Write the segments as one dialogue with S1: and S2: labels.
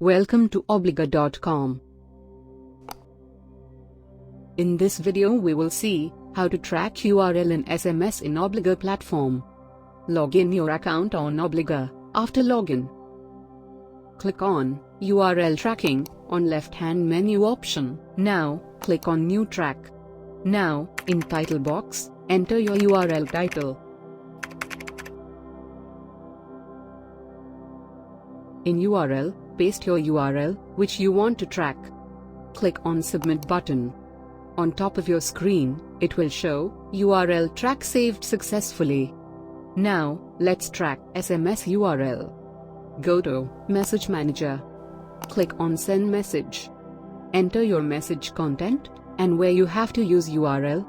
S1: Welcome to Obligr.com. In this video we will see how to track URL in SMS in Obligr platform. Log in your account on Obligr. After login, click on URL tracking on left-hand menu option. Now, click on New Track. Now, in title box, enter your URL title. In URL, paste your URL, which you want to track. Click on Submit button. On top of your screen, it will show URL track saved successfully. Now, let's track SMS URL. Go to Message Manager. Click on Send Message. Enter your message content and where you have to use URL.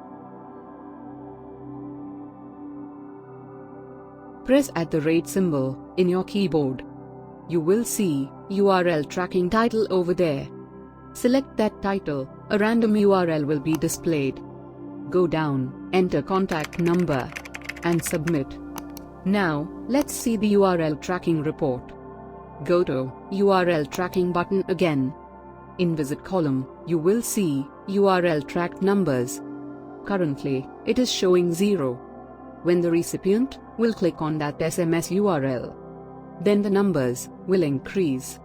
S1: Press @ symbol in your keyboard. You will see URL tracking title over there. Select that title, a random URL will be displayed. Go down, enter contact number, and submit. Now, let's see the URL tracking report. Go to URL tracking button again. In visit column, you will see URL tracked numbers. Currently, it is showing 0. When the recipient will click on that SMS URL, then the numbers will increase.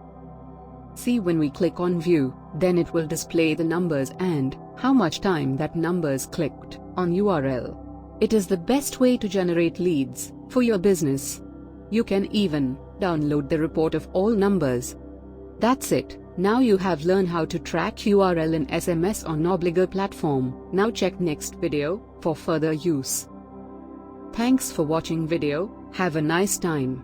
S1: See, when we click on view, then it will display the numbers and how much time that numbers clicked on URL. It is the best way to generate leads for your business. You can even download the report of all numbers. That's it. Now you have learned how to track URL in SMS on Obligr platform. Now check next video for further use. Thanks for watching video. Have a nice time.